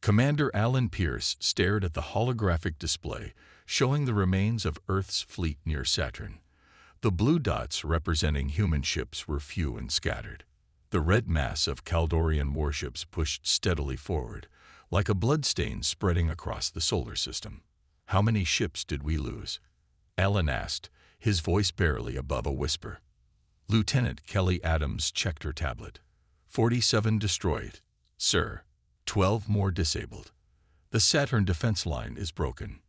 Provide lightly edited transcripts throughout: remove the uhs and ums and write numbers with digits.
Commander Alan Pierce stared at the holographic display showing the remains of Earth's fleet near Saturn. The blue dots representing human ships were few and scattered. The red mass of Kaldorian warships pushed steadily forward, like a bloodstain spreading across the solar system. "How many ships did we lose?" Alan asked, his voice barely above a whisper. Lieutenant Kelly Adams checked her tablet. 47 destroyed, sir. 12 more disabled. The Saturn defense line is broken.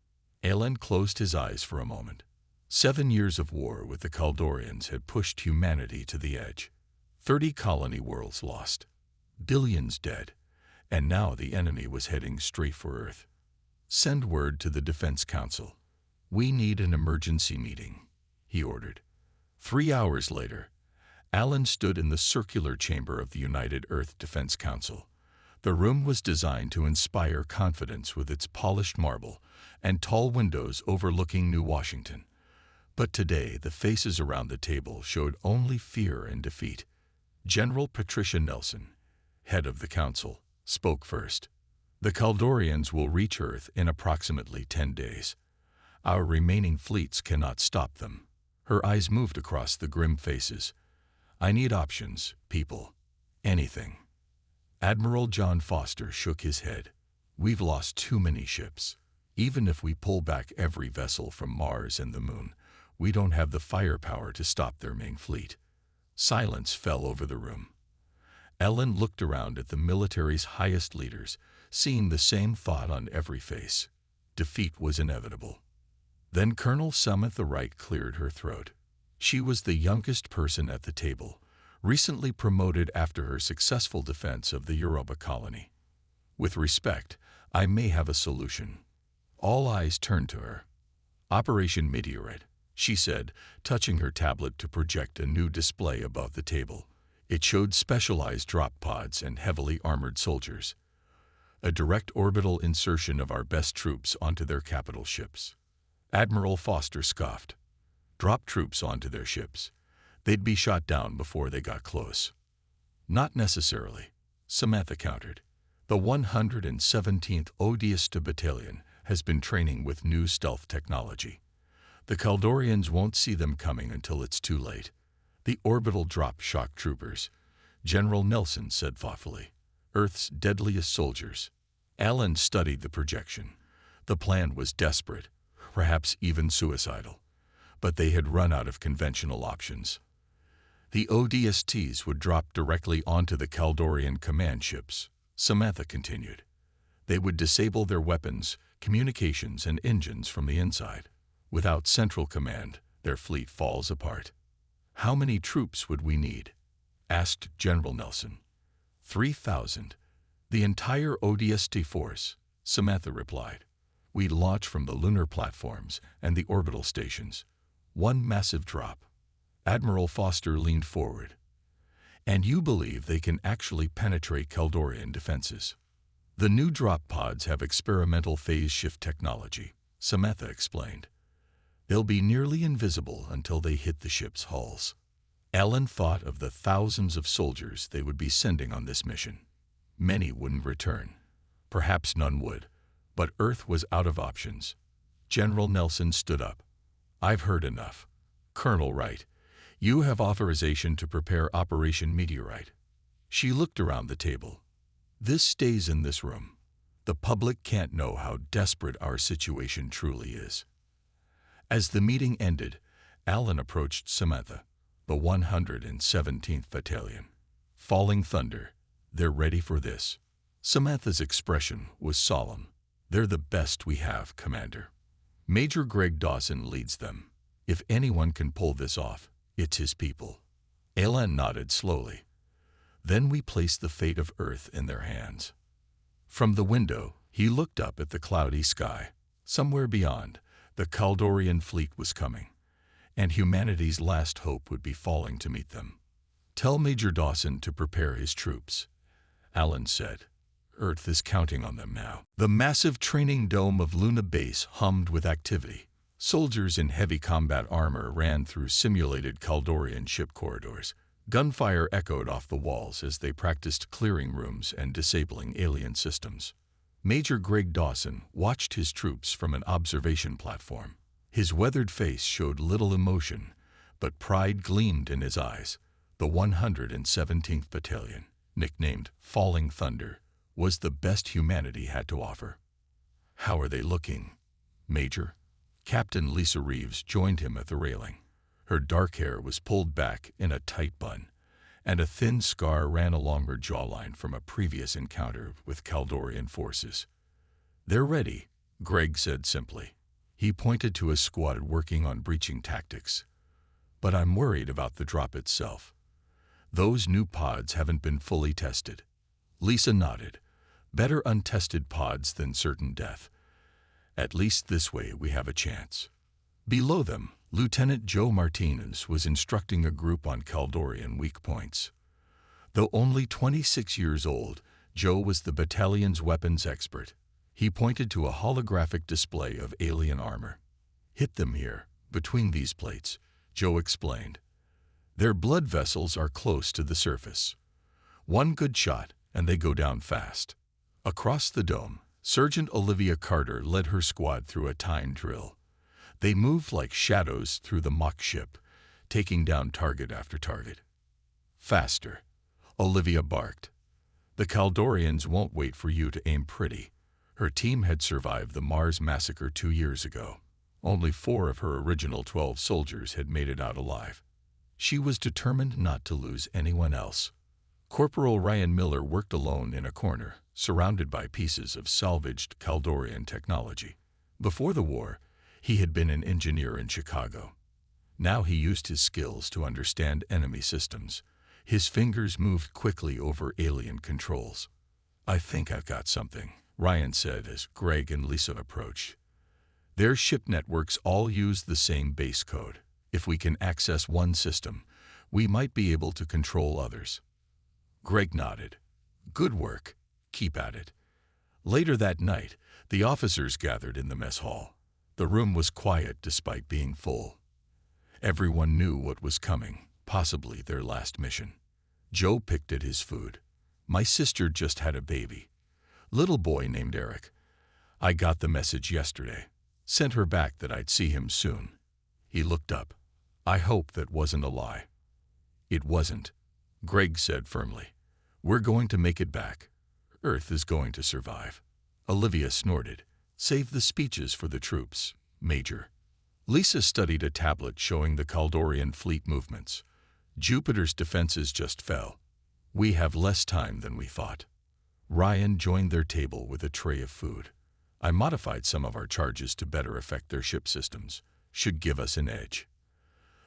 Alan closed his eyes for a moment. 7 years of war with the Kaldorians had pushed humanity to the edge. 30 colony worlds lost. Billions dead. And now the enemy was heading straight for Earth. "Send word to the Defense Council. We need an emergency meeting," he ordered. 3 hours later, Alan stood in the circular chamber of the United Earth Defense Council. The room was designed to inspire confidence with its polished marble and tall windows overlooking New Washington. But today, the faces around the table showed only fear and defeat. General Patricia Nelson, head of the council, spoke first. "The Kaldorians will reach Earth in approximately 10 days. Our remaining fleets cannot stop them." Her eyes moved across the grim faces. "I need options, people. Anything." Admiral John Foster shook his head. "We've lost too many ships. Even if we pull back every vessel from Mars and the Moon, we don't have the firepower to stop their main fleet." Silence fell over the room. Ellen looked around at the military's highest leaders, seeing the same thought on every face. Defeat was inevitable. Then Colonel Samantha Wright cleared her throat. She was the youngest person at the table, recently promoted after her successful defense of the Europa colony. "With respect, I may have a solution." All eyes turned to her. "Operation Meteorite," she said, touching her tablet to project a new display above the table. It showed specialized drop pods and heavily armored soldiers. "A direct orbital insertion of our best troops onto their capital ships." Admiral Foster scoffed. "Drop troops onto their ships. They'd be shot down before they got close." "Not necessarily," Samantha countered. "The 117th Deadliest Battalion has been training with new stealth technology. The Kaldorians won't see them coming until it's too late. The orbital drop shock troopers," General Nelson said thoughtfully. "Earth's deadliest soldiers." Alan studied the projection. The plan was desperate, perhaps even suicidal, but they had run out of conventional options. The ODSTs would drop directly onto the Kaldorian command ships, Samantha continued. They would disable their weapons, communications, and engines from the inside. Without central command, their fleet falls apart. "How many troops would we need?" asked General Nelson. 3,000. The entire ODST force, Samantha replied. "We'd launch from the lunar platforms and the orbital stations. One massive drop." Admiral Foster leaned forward. "And you believe they can actually penetrate Kaldorian defenses?" "The new drop pods have experimental phase shift technology," Samantha explained. "They'll be nearly invisible until they hit the ship's hulls." Ellen thought of the thousands of soldiers they would be sending on this mission. Many wouldn't return. Perhaps none would. But Earth was out of options. General Nelson stood up. "I've heard enough. Colonel Wright, you have authorization to prepare Operation Meteorite." She looked around the table. "This stays in this room. The public can't know how desperate our situation truly is." As the meeting ended, Alan approached Samantha. "The 117th Battalion. Falling Thunder. They're ready for this." Samantha's expression was solemn. "They're the best we have, Commander. Major Greg Dawson leads them. If anyone can pull this off, it's his people." Alan nodded slowly. "Then we place the fate of Earth in their hands." From the window, he looked up at the cloudy sky. Somewhere beyond, the Kaldorian fleet was coming, and humanity's last hope would be falling to meet them. "Tell Major Dawson to prepare his troops," Alan said. "Earth is counting on them now." The massive training dome of Luna Base hummed with activity. Soldiers in heavy combat armor ran through simulated Kaldorian ship corridors. Gunfire echoed off the walls as they practiced clearing rooms and disabling alien systems. Major Greg Dawson watched his troops from an observation platform. His weathered face showed little emotion, but pride gleamed in his eyes. The 117th Battalion, nicknamed Falling Thunder, was the best humanity had to offer. "How are they looking, Major?" Captain Lisa Reeves joined him at the railing. Her dark hair was pulled back in a tight bun, and a thin scar ran along her jawline from a previous encounter with Kaldorian forces. "They're ready," Greg said simply. He pointed to a squad working on breaching tactics. "But I'm worried about the drop itself. Those new pods haven't been fully tested." Lisa nodded. "Better untested pods than certain death. At least this way we have a chance." Below them, Lieutenant Joe Martinez was instructing a group on Kaldorian weak points. Though only 26 years old, Joe was the battalion's weapons expert. He pointed to a holographic display of alien armor. "Hit them here, between these plates," Joe explained. "Their blood vessels are close to the surface. One good shot, and they go down fast." Across the dome, Sergeant Olivia Carter led her squad through a timed drill. They moved like shadows through the mock ship, taking down target after target. "Faster," Olivia barked. "The Kaldorians won't wait for you to aim pretty." Her team had survived the Mars massacre 2 years ago. Only 4 of her original 12 soldiers had made it out alive. She was determined not to lose anyone else. Corporal Ryan Miller worked alone in a corner, surrounded by pieces of salvaged Kaldorian technology. Before the war, he had been an engineer in Chicago. Now he used his skills to understand enemy systems. His fingers moved quickly over alien controls. "I think I've got something," Ryan said as Greg and Lisa approached. "Their ship networks all use the same base code. If we can access one system, we might be able to control others." Greg nodded. "Good work. Keep at it." Later that night, the officers gathered in the mess hall. The room was quiet despite being full. Everyone knew what was coming, possibly their last mission. Joe picked at his food. "My sister just had a baby. Little boy named Eric. I got the message yesterday. Sent her back that I'd see him soon." He looked up. "I hope that wasn't a lie." "It wasn't," Greg said firmly. "We're going to make it back. Earth is going to survive." Olivia snorted. "Save the speeches for the troops, Major." Lisa studied a tablet showing the Kaldorian fleet movements. "Jupiter's defenses just fell. We have less time than we thought." Ryan joined their table with a tray of food. "I modified some of our charges to better affect their ship systems. Should give us an edge."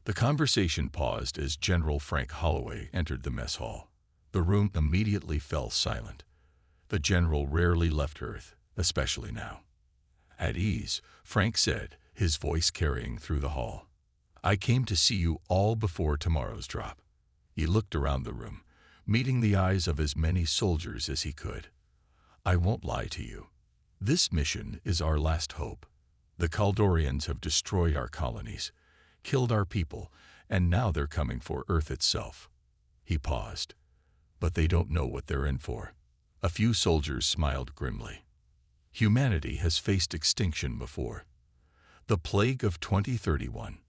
The conversation paused as General Frank Holloway entered the mess hall. The room immediately fell silent. The general rarely left Earth, especially now. "At ease," Frank said, his voice carrying through the hall. "I came to see you all before tomorrow's drop." He looked around the room, meeting the eyes of as many soldiers as he could. "I won't lie to you. This mission is our last hope. The Kaldorians have destroyed our colonies, killed our people, and now they're coming for Earth itself." He paused. "But they don't know what they're in for." A few soldiers smiled grimly. "Humanity has faced extinction before. The plague of 2031,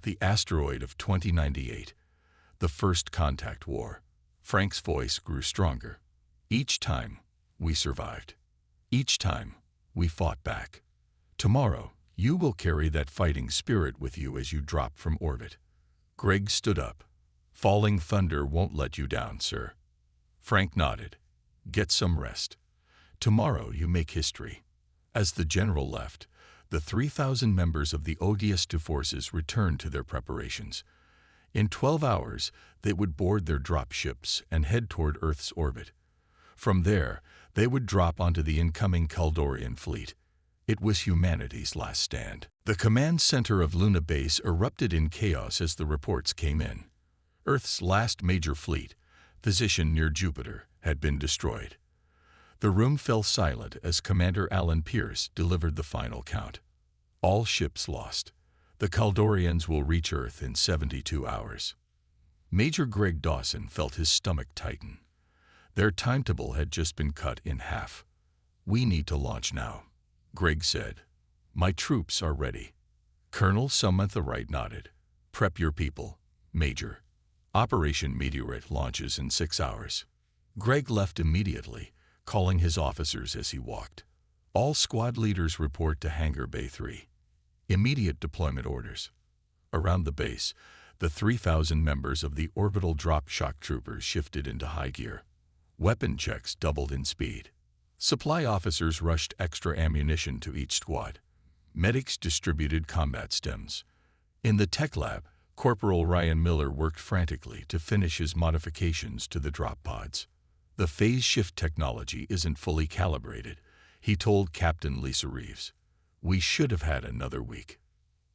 the asteroid of 2098, the first contact war." Frank's voice grew stronger. "Each time, we survived. Each time, we fought back. Tomorrow, you will carry that fighting spirit with you as you drop from orbit." Greg stood up. "Falling Thunder won't let you down, sir." Frank nodded. "Get some rest. Tomorrow you make history." As the general left, the 3,000 members of the Deadliest forces returned to their preparations. In 12 hours, they would board their drop ships and head toward Earth's orbit. From there, they would drop onto the incoming Kaldorian fleet. It was humanity's last stand. The command center of Luna Base erupted in chaos as the reports came in. Earth's last major fleet, positioned near Jupiter, had been destroyed. The room fell silent as Commander Alan Pierce delivered the final count. "All ships lost. The Kaldorians will reach Earth in 72 hours." Major Greg Dawson felt his stomach tighten. Their timetable had just been cut in half. "We need to launch now," Greg said. "My troops are ready." Colonel Samantha Wright nodded. "Prep your people, Major. Operation Meteorite launches in 6 hours." Greg left immediately, calling his officers as he walked. "All squad leaders report to Hangar Bay 3. Immediate deployment orders." Around the base, the 3,000 members of the orbital drop shock troopers shifted into high gear. Weapon checks doubled in speed. Supply officers rushed extra ammunition to each squad. Medics distributed combat stems. In the tech lab, Corporal Ryan Miller worked frantically to finish his modifications to the drop pods. "The phase shift technology isn't fully calibrated," he told Captain Lisa Reeves. "We should have had another week."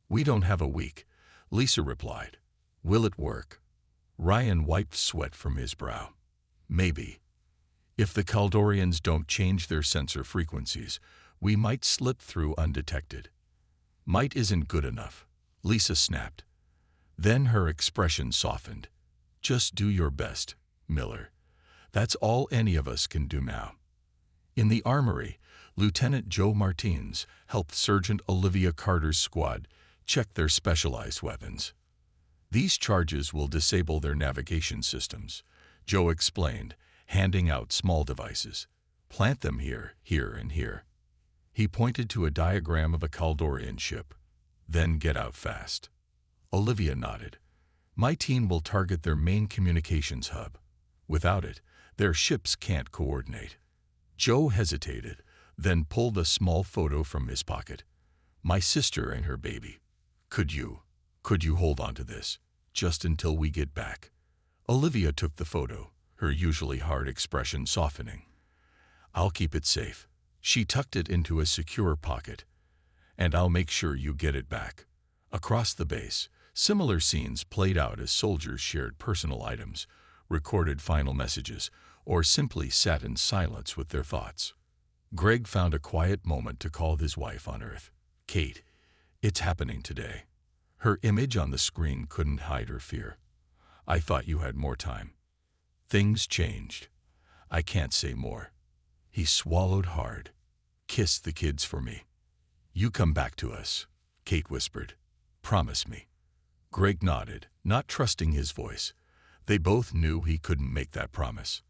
"We don't have a week," Lisa replied. "Will it work?" Ryan wiped sweat from his brow. "Maybe. If the Kaldorians don't change their sensor frequencies, we might slip through undetected." "Might isn't good enough," Lisa snapped. Then her expression softened. "Just do your best, Miller. That's all any of us can do now." In the armory, Lieutenant Joe Martins helped Sergeant Olivia Carter's squad check their specialized weapons. "These charges will disable their navigation systems," Joe explained, handing out small devices. "Plant them here, here, and here." He pointed to a diagram of a Kaldorian ship. "Then get out fast." Olivia nodded. "My team will target their main communications hub. Without it, their ships can't coordinate." Joe hesitated, then pulled a small photo from his pocket. "My sister and her baby. Could you hold on to this, just until we get back?" Olivia took the photo, her usually hard expression softening. "I'll keep it safe." She tucked it into a secure pocket. "And I'll make sure you get it back." Across the base, similar scenes played out as soldiers shared personal items, recorded final messages, or simply sat in silence with their thoughts. Greg found a quiet moment to call his wife on Earth. "Kate, it's happening today." Her image on the screen couldn't hide her fear. "I thought you had more time." "Things changed. I can't say more." He swallowed hard. "Kiss the kids for me." "You come back to us," Kate whispered. "Promise me." Greg nodded, not trusting his voice. They both knew he couldn't make that promise.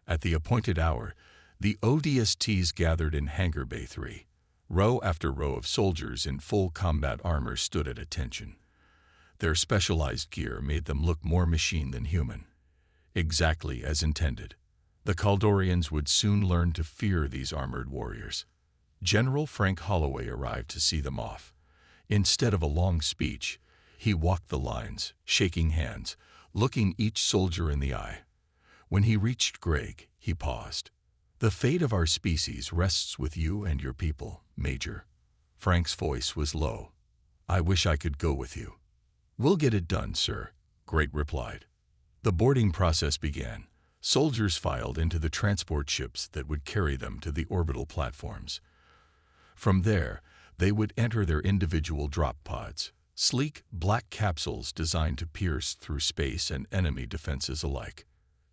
At the appointed hour, the ODSTs gathered in Hangar Bay 3. Row after row of soldiers in full combat armor stood at attention. Their specialized gear made them look more machine than human. Exactly as intended. The Kaldorians would soon learn to fear these armored warriors. General Frank Holloway arrived to see them off. Instead of a long speech, he walked the lines, shaking hands, looking each soldier in the eye. When he reached Greg, he paused. "The fate of our species rests with you and your people, Major." Frank's voice was low. "I wish I could go with you." "We'll get it done, sir," Greg replied. The boarding process began. Soldiers filed into the transport ships that would carry them to the orbital platforms. From there, they would enter their individual drop pods, sleek, black capsules designed to pierce through space and enemy defenses alike.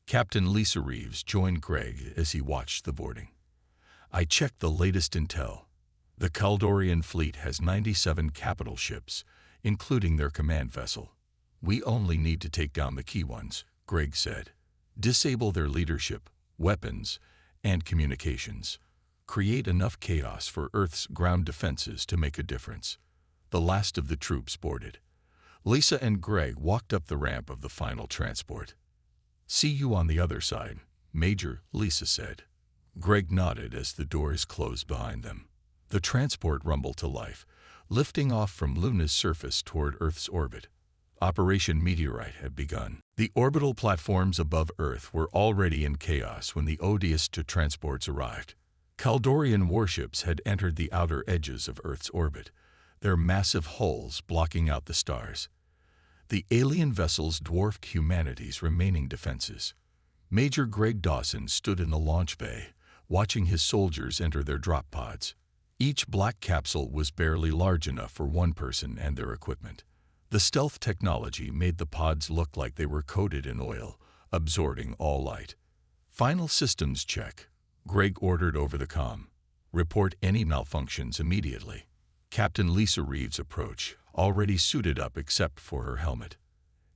Captain Lisa Reeves joined Greg as he watched the boarding. "I checked the latest intel. The Kaldorian fleet has 97 capital ships, including their command vessel. We only need to take down the key ones," Greg said. "Disable their leadership, weapons, and communications. Create enough chaos for Earth's ground defenses to make a difference." The last of the troops boarded. Lisa and Greg walked up the ramp of the final transport. "See you on the other side, Major," Lisa said. Greg nodded as the doors closed behind them. The transport rumbled to life, lifting off from Luna's surface toward Earth's orbit. Operation Meteorite had begun. The orbital platforms above Earth were already in chaos when the ODST transports arrived. Kaldorian warships had entered the outer edges of Earth's orbit, their massive hulls blocking out the stars. The alien vessels dwarfed humanity's remaining defenses. Major Greg Dawson stood in the launch bay, watching his soldiers enter their drop pods. Each black capsule was barely large enough for one person and their equipment. The stealth technology made the pods look like they were coated in oil, absorbing all light. "Final systems check," Greg ordered over the comm. Report any malfunctions immediately. Captain Lisa Reeves approached, already suited up except for her helmet.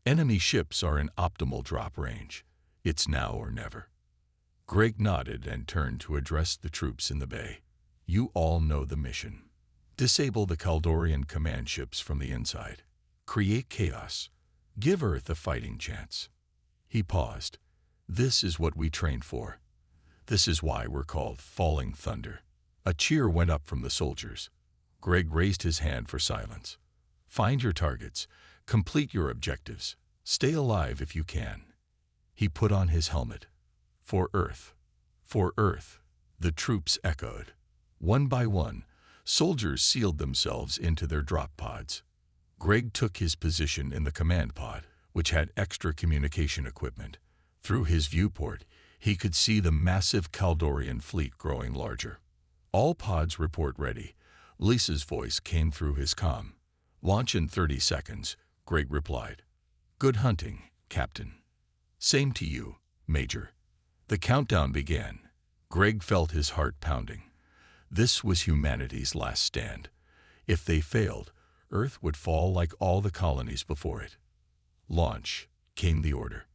Enemy ships are in optimal drop range. It's now or never. Greg nodded and turned to address the troops in the bay. You all know the mission. Disable the Kaldorian command ships from the inside. Create chaos. Give Earth a fighting chance. He paused. This is what we trained for. This is why we're called Falling Thunder. A cheer went up from the soldiers. Greg raised his hand for silence. Find your targets. Complete your objectives. Stay alive if you can. He put on his helmet. For Earth. For Earth. The troops echoed. One by one, soldiers sealed themselves into their drop pods. Greg took his position in the command pod, which had extra communication equipment. Through his viewport, he could see the massive Kaldorian fleet growing larger. All pods report ready. Lisa's voice came through his comm. Launch in 30 seconds, Greg replied. Good hunting, Captain. Same to you, Major. The countdown began. Greg felt his heart pounding. This was humanity's last stand. If they failed, Earth would fall like all the colonies before it. Launch, came the order.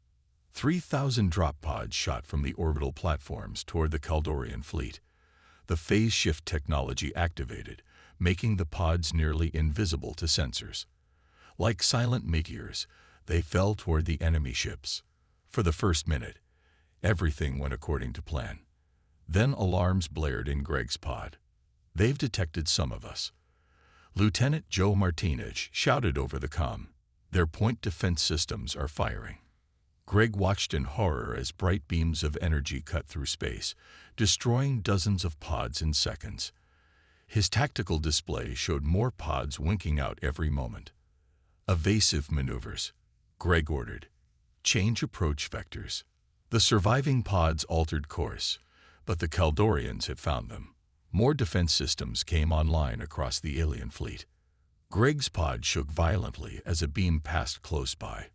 3,000 drop pods shot from the orbital platforms toward the Kaldorian fleet. The phase shift technology activated, making the pods nearly invisible to sensors. Like silent meteors, they fell toward the enemy ships. For the first minute, everything went according to plan. Then alarms blared in Greg's pod. They've detected some of us. Lieutenant Joe Martinez shouted over the comm. Their point defense systems are firing. Greg watched in horror as bright beams of energy cut through space, destroying dozens of pods in seconds. His tactical display showed more pods winking out every moment. Evasive maneuvers, Greg ordered. Change approach vectors. The surviving pods altered course, but the Kaldorians had found them. More defense systems came online across the alien fleet. Greg's pod shook violently as a beam passed close by.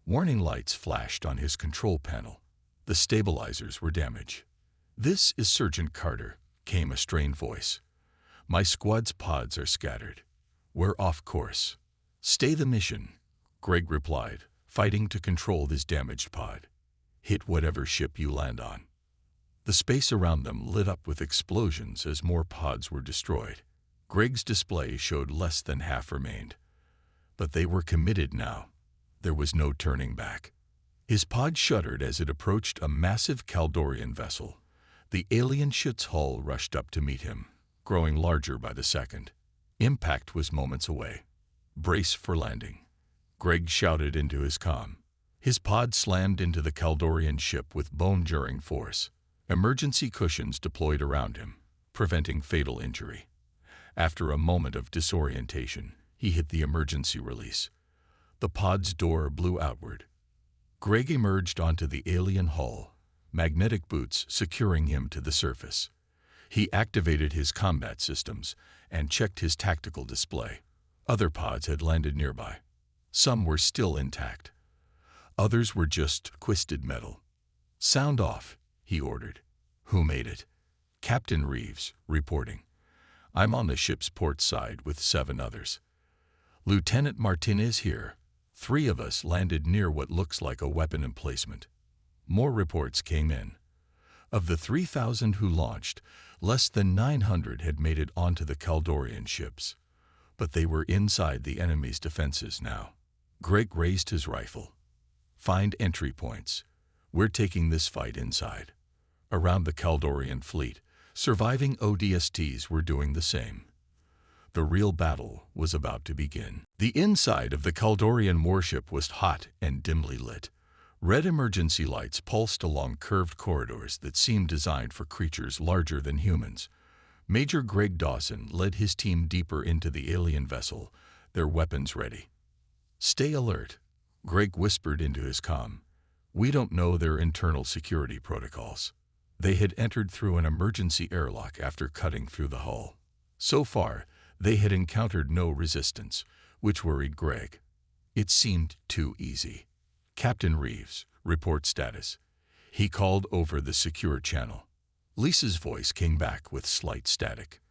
Warning lights flashed on his control panel. The stabilizers were damaged. This is Sergeant Carter, came a strained voice. My squad's pods are scattered. We're off course. Stay the mission, Greg replied, fighting to control his damaged pod. Hit whatever ship you land on. The space around them lit up with explosions as more pods were destroyed. Greg's display showed less than half remained. But they were committed now. There was no turning back. His pod shuddered as it approached a massive Kaldorian vessel. The alien ship's hull rushed up to meet him, growing larger by the second. Impact was moments away. Brace for landing, Greg shouted into his comm. His pod slammed into the Kaldorian ship with bone-jarring force. Emergency cushions deployed around him, preventing fatal injury. After a moment of disorientation, he hit the emergency release. The pod's door blew outward. Greg emerged onto the alien hull, magnetic boots securing him to the surface. He activated his combat systems and checked his tactical display. Other pods had landed nearby. Some were still intact. Others were just twisted metal. Sound off, he ordered. Who made it? Captain Reeves, reporting. I'm on the ship's port side with 7 others. Lieutenant Martinez here. 3 of us landed near what looks like a weapon emplacement. More reports came in. Of the 3,000 who launched, less than 900 had made it onto the Kaldorian ships. But they were inside the enemy's defenses now. Greg raised his rifle. Find entry points. We're taking this fight inside. Around the Kaldorian fleet, surviving ODSTs were doing the same. The real battle was about to begin. The inside of the Kaldorian warship was hot and dimly lit. Red emergency lights pulsed along curved corridors that seemed designed for creatures larger than humans. Major Greg Dawson led his team deeper into the alien vessel, their weapons ready. Stay alert, Greg whispered into his comm. We don't know their internal security protocols. They had entered through an emergency airlock after cutting through the hull. So far, they had encountered no resistance, which worried Greg. It seemed too easy. Captain Reeves, report status. He called over the secure channel. Lisa's voice came back with slight static.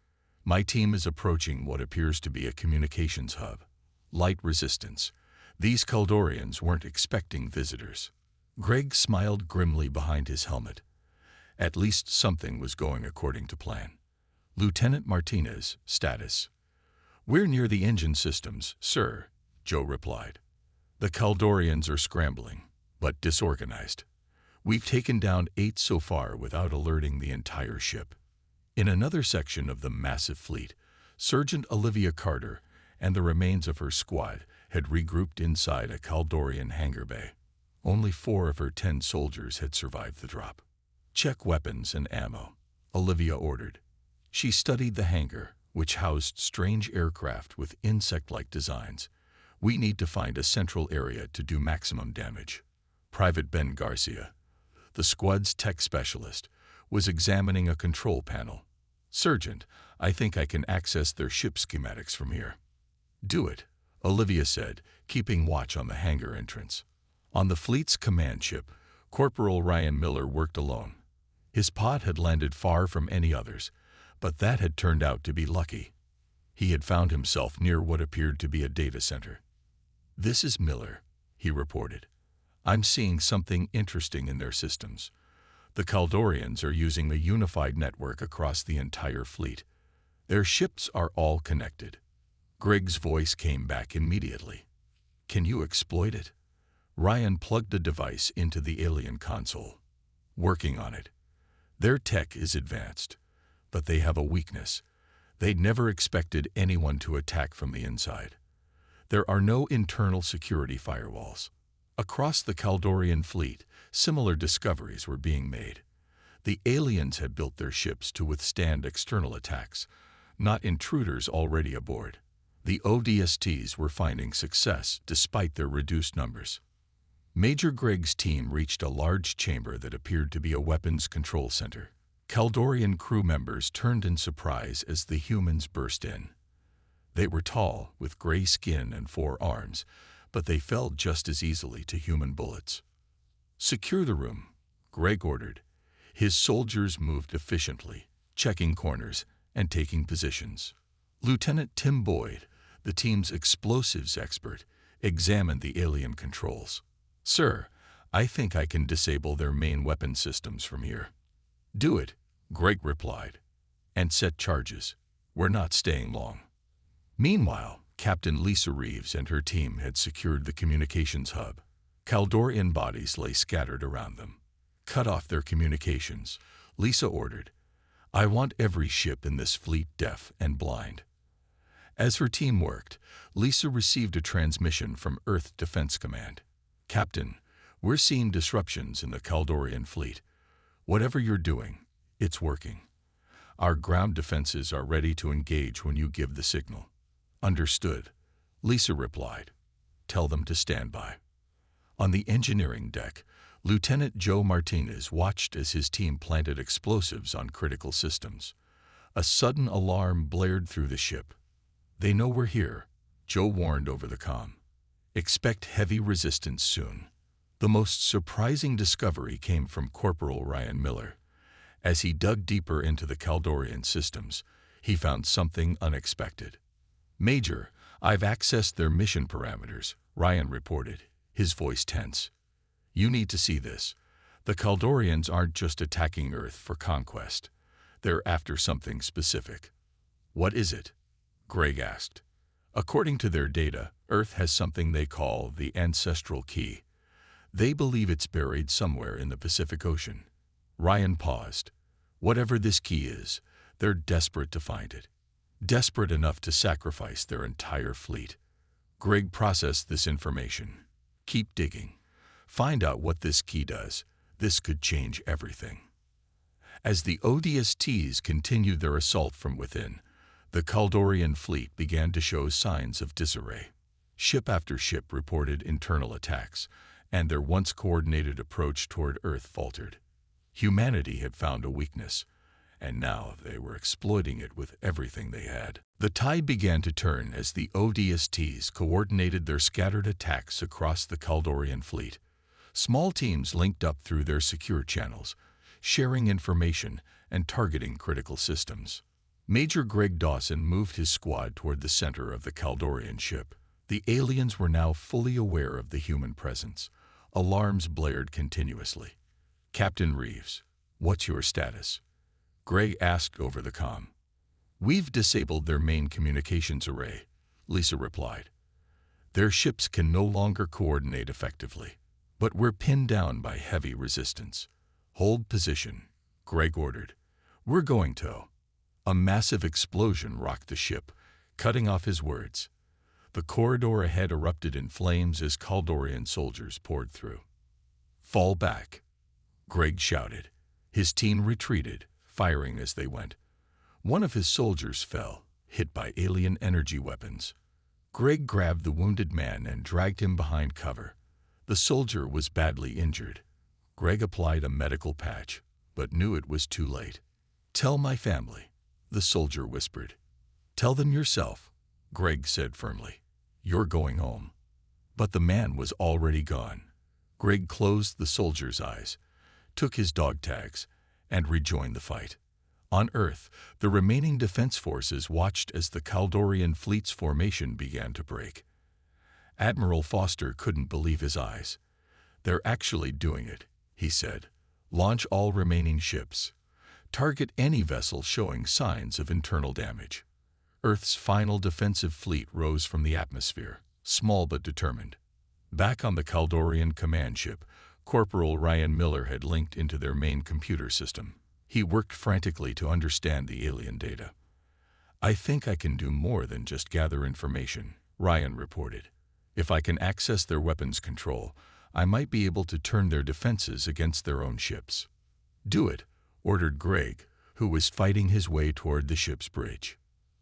My team is approaching what appears to be a communications hub. Light resistance. These Kaldorians weren't expecting visitors. Greg smiled grimly behind his helmet. At least something was going according to plan. Lieutenant Martinez, status. We're near the engine systems, sir, Joe replied. The Kaldorians are scrambling, but disorganized. We've taken down 8 so far without alerting the entire ship. In another section of the massive fleet, Sergeant Olivia Carter and the remains of her squad had regrouped inside a Kaldorian hangar bay. Only 4 of her 10 soldiers had survived the drop. Check weapons and ammo, Olivia ordered. She studied the hangar, which housed strange aircraft with insect-like designs. We need to find a central area to do maximum damage. Private Ben Garcia, the squad's tech specialist, was examining a control panel. Sergeant, I think I can access their ship schematics from here. Do it, Olivia said, keeping watch on the hangar entrance. On the fleet's command ship, Corporal Ryan Miller worked alone. His pod had landed far from any others, but that had turned out to be lucky. He had found himself near what appeared to be a data center. This is Miller, he reported. I'm seeing something interesting in their systems. The Kaldorians are using a unified network across the entire fleet. Their ships are all connected. Greg's voice came back immediately. Can you exploit it? Ryan plugged the device into the alien console. Working on it. Their tech is advanced, but they have a weakness. They'd never expected anyone to attack from the inside. There are no internal security firewalls. Across the Kaldorian fleet, similar discoveries were being made. The aliens had built their ships to withstand external attacks, not intruders already aboard. The ODSTs were finding success despite their reduced numbers. Major Greg's team reached a large chamber that appeared to be a weapons control center. Kaldorian crew members turned in surprise as the humans burst in. They were tall, with gray skin and 4 arms, but they fell just as easily to human bullets. Secure the room, Greg ordered. His soldiers moved efficiently, checking corners and taking positions. Lieutenant Tim Boyd, the team's explosives expert, examined the alien controls. Sir, I think I can disable their main weapon systems from here. Do it, Greg replied, and set charges. We're not staying long. Meanwhile, Captain Lisa Reeves and her team had secured the communications hub. Kaldorian bodies lay scattered around them. Cut off their communications, Lisa ordered. I want every ship in this fleet deaf and blind. As her team worked, Lisa received a transmission from Earth Defense Command. Captain, we're seeing disruptions in the Kaldorian fleet. Whatever you're doing, it's working. Our ground defenses are ready to engage when you give the signal. Understood, Lisa replied. Tell them to stand by. On the engineering deck, Lieutenant Joe Martinez watched as his team planted explosives on critical systems. A sudden alarm blared through the ship. They know we're here, Joe warned over the comm. Expect heavy resistance soon. The most surprising discovery came from Corporal Ryan Miller. As he dug deeper into the Kaldorian systems, he found something unexpected. Major, I've accessed their mission parameters, Ryan reported, his voice tense. You need to see this. The Kaldorians aren't just attacking Earth for conquest. They're after something specific. What is it? Greg asked. According to their data, Earth has something they call the Ancestral Key. They believe it's buried somewhere in the Pacific Ocean. Ryan paused. Whatever this key is, they're desperate to find it. Desperate enough to sacrifice their entire fleet. Greg processed this information. Keep digging. Find out what this key does. This could change everything. As the ODSTs continued their assault from within, the Kaldorian fleet began to show signs of disarray. Ship after ship reported internal attacks, and their once coordinated approach toward Earth faltered. Humanity had found a weakness, and now they were exploiting it with everything they had. The tide began to turn as the ODSTs coordinated their scattered attacks across the Kaldorian fleet. Small teams linked up through their secure channels, sharing information and targeting critical systems. Major Greg Dawson moved his squad toward the center of the Kaldorian ship. The aliens were now fully aware of the human presence. Alarms blared continuously. "Captain Reeves, what's your status?" Greg asked over the comm. "We've disabled their main communications array," Lisa replied. "Their ships can no longer coordinate effectively, but we're pinned down by heavy resistance." "Hold position," Greg ordered. "We're going to." A massive explosion rocked the ship, cutting off his words. The corridor ahead erupted in flames as Kaldorian soldiers poured through. "Fall back," Greg shouted. His team retreated, firing as they went. One of his soldiers fell, hit by alien energy weapons. Greg grabbed the wounded man and dragged him behind cover. The soldier was badly injured. Greg applied a medical patch, but knew it was too late. "Tell my family," the soldier whispered. "Tell them yourself," Greg said firmly. "You're going home." But the man was already gone. Greg closed the soldier's eyes, took his dog tags, and rejoined the fight. On Earth, the remaining defense forces watched as the Kaldorian fleet's formation began to break. Admiral Foster couldn't believe his eyes. "They're actually doing it," he said. "Launch all remaining ships. Target any vessel showing signs of internal damage." Earth's final defensive fleet rose from the atmosphere, small but determined. Back on the Kaldorian command ship, Corporal Ryan Miller had linked into their main computer system. He worked frantically to understand the alien data. "I think I can do more than just gather information," Ryan reported. "If I can access their weapons control, I might be able to turn their defenses against their own ships." "Do it," ordered Greg, who was fighting his way toward the ship's bridge.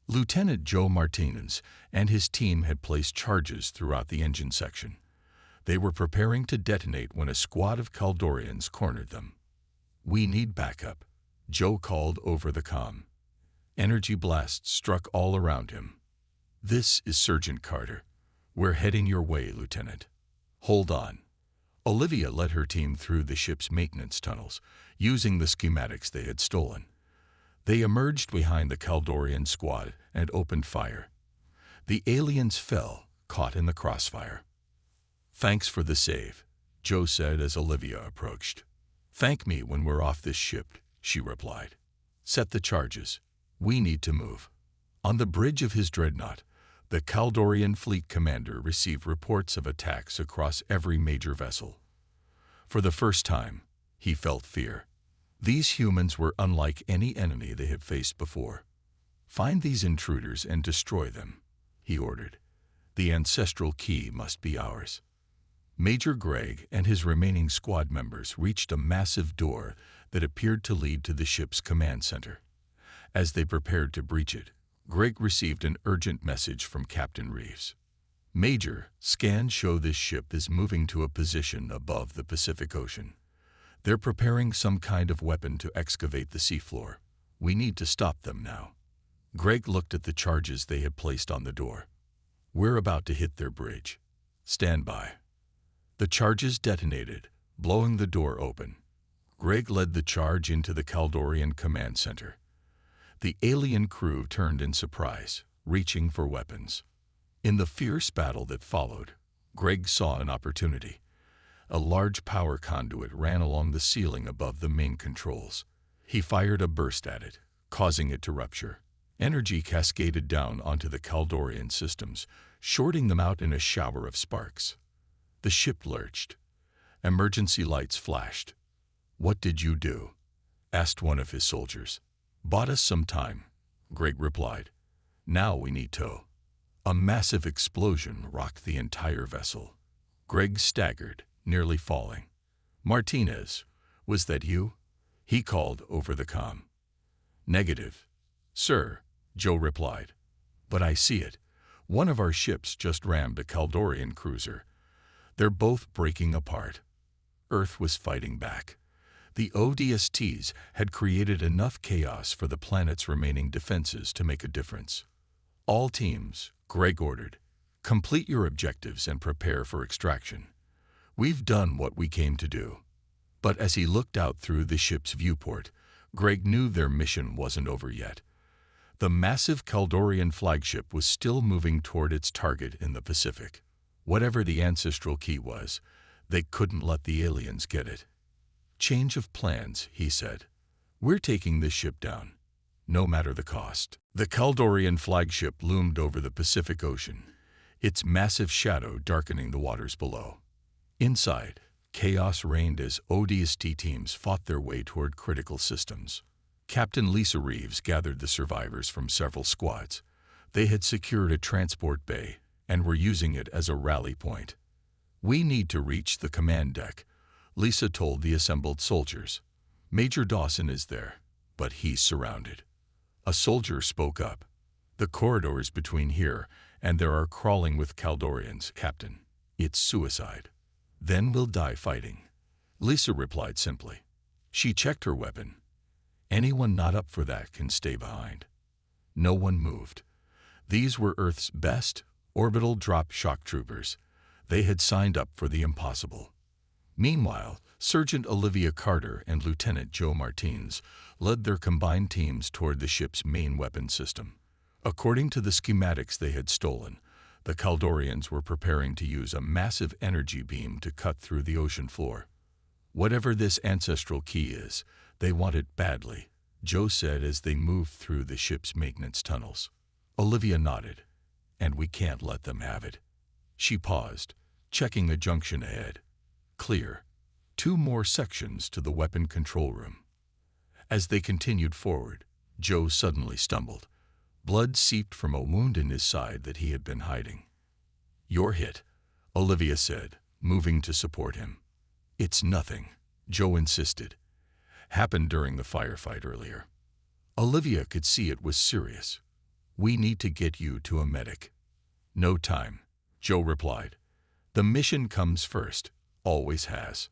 Lieutenant Joe Martinez and his team had placed charges throughout the engine section. They were preparing to detonate when a squad of Kaldorians cornered them. "We need backup," Joe called over the comm. Energy blasts struck all around him. "This is Sergeant Carter. We're heading your way, Lieutenant." "Hold on." Olivia led her team through the ship's maintenance tunnels, using the schematics they had stolen. They emerged behind the Kaldorian squad and opened fire. The aliens fell, caught in the crossfire. "Thanks for the save," Joe said as Olivia approached. "Thank me when we're off this ship," she replied. "Set the charges. We need to move." On the bridge of his dreadnought, the Kaldorian fleet commander received reports of attacks across every major vessel. For the first time, he felt fear. These humans were unlike any enemy they had faced before. "Find these intruders and destroy them," he ordered. "The ancestral key must be ours." Major Greg and his remaining squad members reached a massive door that appeared to lead to the ship's command center. As they prepared to breach it, Greg received an urgent message from Captain Reeves. "Major, scans show this ship is moving to a position above the Pacific Ocean. They're preparing some kind of weapon to excavate the seafloor. We need to stop them now." Greg looked at the charges they had placed on the door. "We're about to hit their bridge. Stand by." The charges detonated, blowing the door open. Greg led the charge into the Kaldorian command center. The alien crew turned in surprise, reaching for weapons. In the fierce battle that followed, Greg saw an opportunity. A large power conduit ran along the ceiling above the main controls. He fired a burst at it, causing it to rupture. Energy cascaded down onto the Kaldorian systems, shorting them out in a shower of sparks. The ship lurched. Emergency lights flashed. "What did you do?" asked one of his soldiers. "Bought us some time," Greg replied. "Now we need to." A massive explosion rocked the entire vessel. Greg staggered, nearly falling. "Martinez, was that you?" he called over the comm. "Negative, sir," Joe replied. "But I see it. One of our ships just rammed a Kaldorian cruiser. They're both breaking apart." Earth was fighting back. The ODSTs had created enough chaos for the planet's remaining defenses to make a difference. "All teams," Greg ordered, "complete your objectives and prepare for extraction. We've done what we came to do." But as he looked out through the ship's viewport, Greg knew their mission wasn't over yet. The massive Kaldorian flagship was still moving toward its target in the Pacific. Whatever the ancestral key was, they couldn't let the aliens get it. "Change of plans," he said. "We're taking this ship down, no matter the cost." The Kaldorian flagship loomed over the Pacific Ocean, its massive shadow darkening the waters below. Inside, chaos reigned as ODST teams fought their way toward critical systems. Captain Lisa Reeves gathered the survivors from several squads. They had secured a transport bay and were using it as a rally point. "We need to reach the command deck," Lisa told the assembled soldiers. "Major Dawson is there, but he's surrounded." A soldier spoke up. "The corridors between here and there are crawling with Kaldorians, Captain. It's suicide. Then we'll die fighting." Lisa replied simply. She checked her weapon. "Anyone not up for that can stay behind." No one moved. These were Earth's best orbital drop shock troopers. They had signed up for the impossible. Meanwhile, Sergeant Olivia Carter and Lieutenant Joe Martins led their combined teams toward the ship's main weapon system. According to the schematics they had stolen, the Kaldorians were preparing to use a massive energy beam to cut through the ocean floor. "Whatever this ancestral key is, they want it badly," Joe said as they moved through the ship's maintenance tunnels. Olivia nodded. "And we can't let them have it." She paused, checking the junction ahead. Clear. 2 more sections to the weapon control room. As they continued forward, Joe suddenly stumbled. Blood seeped from a wound in his side that he had been hiding. "You're hit," Olivia said, moving to support him. "It's nothing," Joe insisted. "Happened during the firefight earlier." Olivia could see it was serious. "We need to get you to a medic." "No time," Joe replied. "The mission comes first, always has."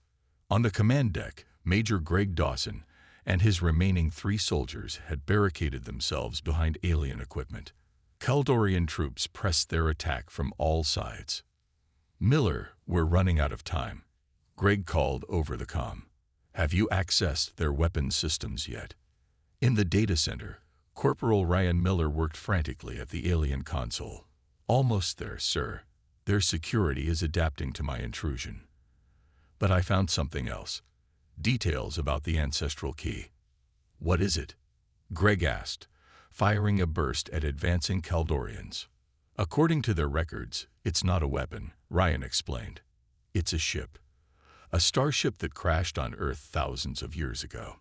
On the command deck, Major Greg Dawson and his remaining 3 soldiers had barricaded themselves behind alien equipment. Kaldorian troops pressed their attack from all sides. "Miller, we're running out of time," Greg called over the comm. "Have you accessed their weapons systems yet?" In the data center, Corporal Ryan Miller worked frantically at the alien console. "Almost there, sir. Their security is adapting to my intrusion." "But I found something else. Details about the ancestral key." "What is it?" Greg asked, firing a burst at advancing Kaldorians. "According to their records, it's not a weapon," Ryan explained. "It's a ship. A starship that crashed on Earth thousands of years ago.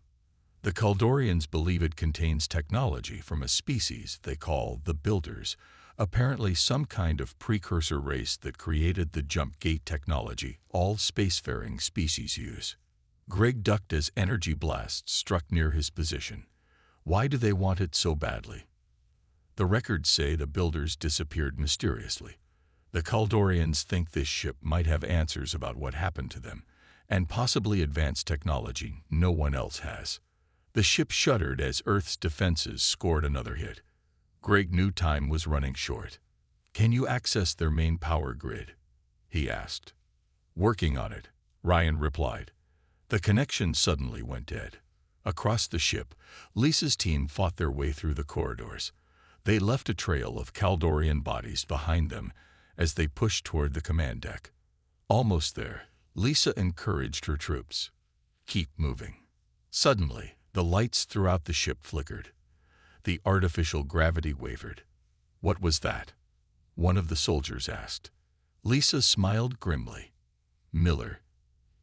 The Kaldorians believe it contains technology from a species they call the Builders, apparently some kind of precursor race that created the jump gate technology all spacefaring species use." Greg ducked as energy blasts struck near his position. "Why do they want it so badly?" "The records say the Builders disappeared mysteriously. The Kaldorians think this ship might have answers about what happened to them, and possibly advanced technology no one else has." The ship shuddered as Earth's defenses scored another hit. Greg knew time was running short. "Can you access their main power grid?" he asked. "Working on it," Ryan replied. The connection suddenly went dead. Across the ship, Lisa's team fought their way through the corridors. They left a trail of Kaldorian bodies behind them as they pushed toward the command deck. Almost there, Lisa encouraged her troops. "Keep moving." Suddenly, the lights throughout the ship flickered. The artificial gravity wavered. "What was that?" one of the soldiers asked. Lisa smiled grimly. "Miller.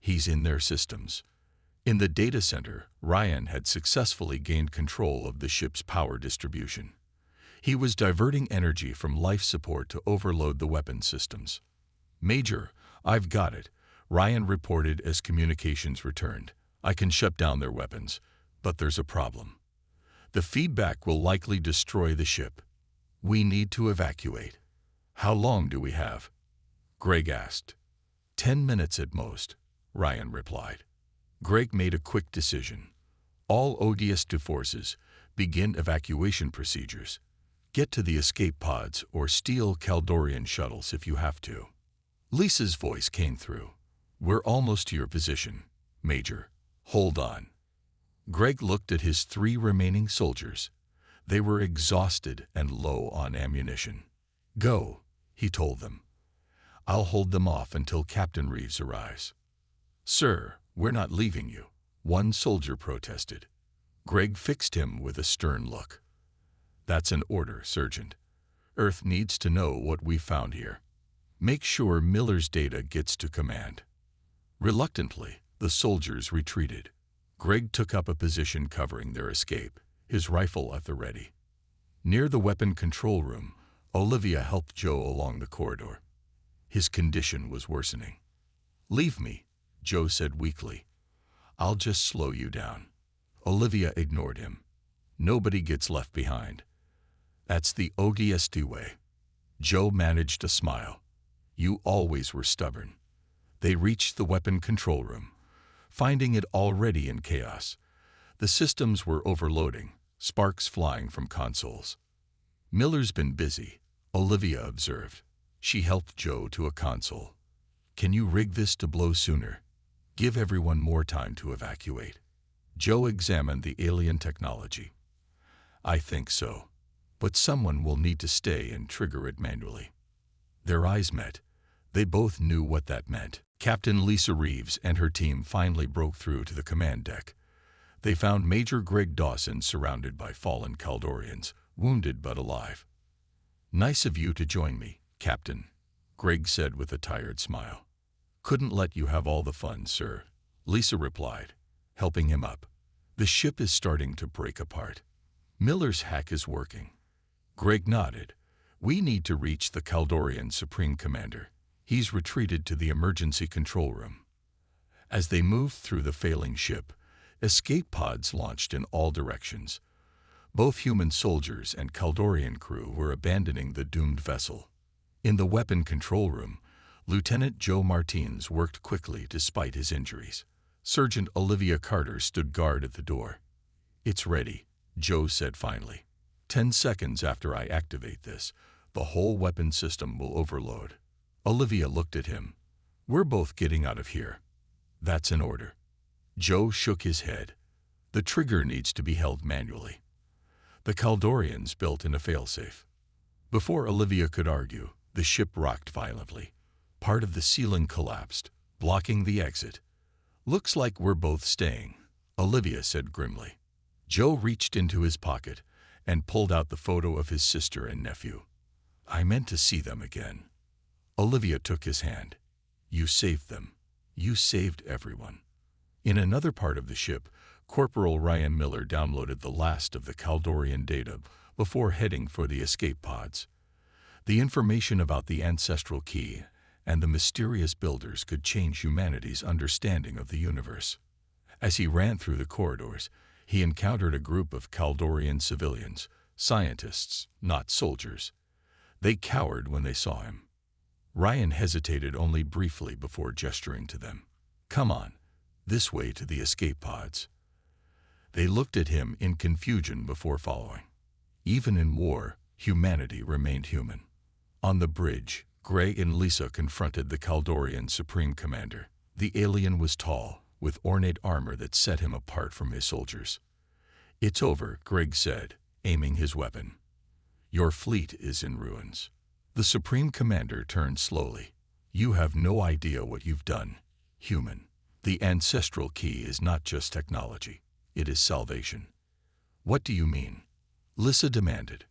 He's in their systems." In the data center, Ryan had successfully gained control of the ship's power distribution. He was diverting energy from life support to overload the weapon systems. "Major, I've got it," Ryan reported as communications returned. "I can shut down their weapons, but there's a problem. The feedback will likely destroy the ship. We need to evacuate." "How long do we have?" Greg asked. 10 minutes at most," Ryan replied. Greg made a quick decision. "All ODST forces, begin evacuation procedures. Get to the escape pods or steal Kaldorian shuttles if you have to." Lisa's voice came through. "We're almost to your position, Major. Hold on." Greg looked at his 3 remaining soldiers. They were exhausted and low on ammunition. "Go," he told them. "I'll hold them off until Captain Reeves arrives." "Sir, we're not leaving you," one soldier protested. Greg fixed him with a stern look. "That's an order, Sergeant. Earth needs to know what we found here. Make sure Miller's data gets to command." Reluctantly, the soldiers retreated. Greg took up a position covering their escape, his rifle at the ready. Near the weapon control room, Olivia helped Joe along the corridor. His condition was worsening. "Leave me," Joe said weakly. "I'll just slow you down." Olivia ignored him. "Nobody gets left behind. That's the ODST way." Joe managed a smile. "You always were stubborn." They reached the weapon control room, finding it already in chaos. The systems were overloading, sparks flying from consoles. "Miller's been busy," Olivia observed. She helped Joe to a console. "Can you rig this to blow sooner? Give everyone more time to evacuate." Joe examined the alien technology. "I think so, but someone will need to stay and trigger it manually." Their eyes met. They both knew what that meant. Captain Lisa Reeves and her team finally broke through to the command deck. They found Major Greg Dawson surrounded by fallen Kaldorians, wounded but alive. "Nice of you to join me, Captain," Greg said with a tired smile. "Couldn't let you have all the fun, sir," Lisa replied, helping him up. "The ship is starting to break apart. Miller's hack is working." Greg nodded. "We need to reach the Kaldorian Supreme Commander. He's retreated to the emergency control room." As they moved through the failing ship, escape pods launched in all directions. Both human soldiers and Kaldorian crew were abandoning the doomed vessel. In the weapon control room, Lieutenant Joe Martins worked quickly despite his injuries. Sergeant Olivia Carter stood guard at the door. "It's ready," Joe said finally. 10 seconds after I activate this, the whole weapon system will overload." Olivia looked at him. "We're both getting out of here." "That's an order." Joe shook his head. "The trigger needs to be held manually." The Kaldorians built in a failsafe. Before Olivia could argue, the ship rocked violently. Part of the ceiling collapsed, blocking the exit. "Looks like we're both staying," Olivia said grimly. Joe reached into his pocket and pulled out the photo of his sister and nephew. "I meant to see them again." Olivia took his hand. "You saved them. You saved everyone." In another part of the ship, Corporal Ryan Miller downloaded the last of the Kaldorian data before heading for the escape pods. The information about the ancestral key and the mysterious builders could change humanity's understanding of the universe. As he ran through the corridors, he encountered a group of Kaldorian civilians, scientists, not soldiers. They cowered when they saw him. Ryan hesitated only briefly before gesturing to them. "Come on, this way to the escape pods." They looked at him in confusion before following. Even in war, humanity remained human. On the bridge, Greg and Lisa confronted the Kaldorian Supreme Commander. The alien was tall, with ornate armor that set him apart from his soldiers. "It's over," Greg said, aiming his weapon. "Your fleet is in ruins." The Supreme Commander turned slowly. "You have no idea what you've done, human. The ancestral key is not just technology. It is salvation." "What do you mean?" Lisa demanded.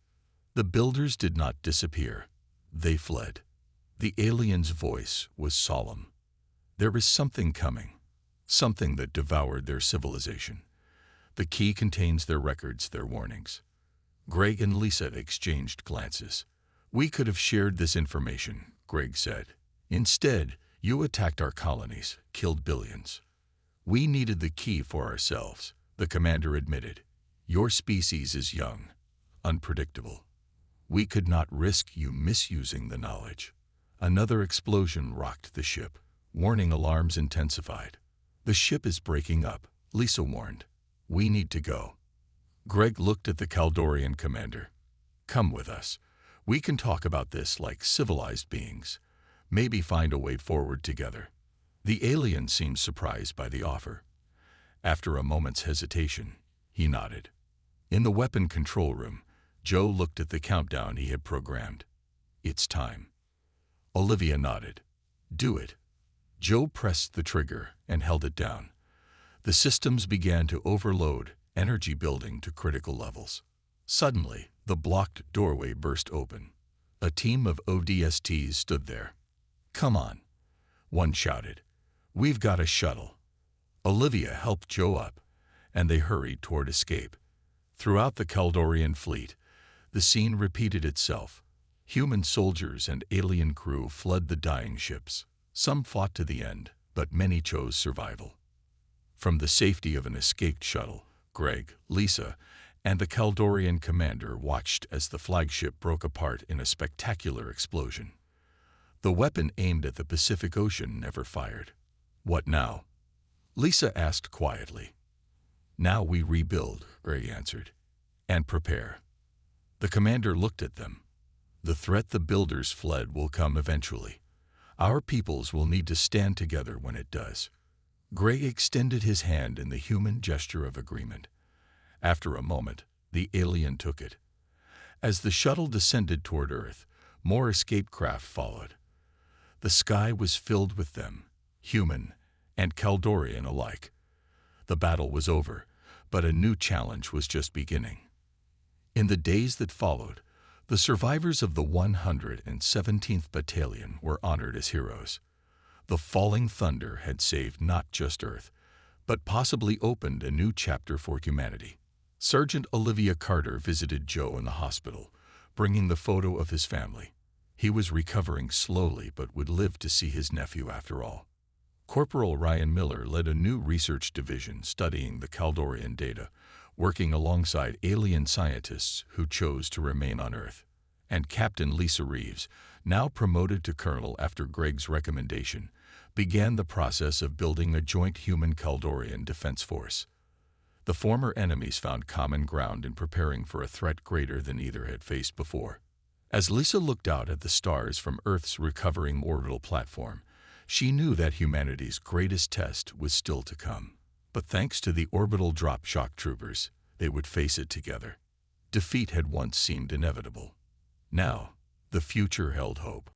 "The builders did not disappear. They fled." The alien's voice was solemn. "There is something coming, something that devoured their civilization. The key contains their records, their warnings." Greg and Lisa exchanged glances. "We could have shared this information," Greg said. "Instead, you attacked our colonies, killed billions." "We needed the key for ourselves," the commander admitted. "Your species is young, unpredictable. We could not risk you misusing the knowledge." Another explosion rocked the ship. Warning alarms intensified. "The ship is breaking up," Lisa warned. "We need to go." Greg looked at the Kaldorian commander. "Come with us. We can talk about this like civilized beings. Maybe find a way forward together." The alien seemed surprised by the offer. After a moment's hesitation, he nodded. In the weapon control room, Joe looked at the countdown he had programmed. It's time. Olivia nodded. Do it. Joe pressed the trigger and held it down. The systems began to overload, energy building to critical levels. Suddenly, the blocked doorway burst open. A team of ODSTs stood there. Come on, one shouted. We've got a shuttle. Olivia helped Joe up, and they hurried toward escape. Throughout the Kaldorian fleet, the scene repeated itself. Human soldiers and alien crew fled the dying ships. Some fought to the end, but many chose survival. From the safety of an escaped shuttle, Greg, Lisa, and the Kaldorian commander watched as the flagship broke apart in a spectacular explosion. The weapon aimed at the Pacific Ocean never fired. What now? Lisa asked quietly. Now we rebuild, Greg answered, and prepare. The commander looked at them. The threat the builders fled will come eventually. Our peoples will need to stand together when it does. Greg extended his hand in the human gesture of agreement. After a moment, the alien took it. As the shuttle descended toward Earth, more escape craft followed. The sky was filled with them, human and Kaldorian alike. The battle was over, but a new challenge was just beginning. In the days that followed, the survivors of the 117th Battalion were honored as heroes. The falling thunder had saved not just Earth, but possibly opened a new chapter for humanity. Sergeant Olivia Carter visited Joe in the hospital, bringing the photo of his family. He was recovering slowly but would live to see his nephew after all. Corporal Ryan Miller led a new research division studying the Kaldorian data, working alongside alien scientists who chose to remain on Earth. And Captain Lisa Reeves, now promoted to colonel after Greg's recommendation, began the process of building a joint human Kaldorian defense force. The former enemies found common ground in preparing for a threat greater than either had faced before. As Lisa looked out at the stars from Earth's recovering orbital platform, she knew that humanity's greatest test was still to come. But thanks to the orbital drop shock troopers, they would face it together. Defeat had once seemed inevitable. Now, the future held hope.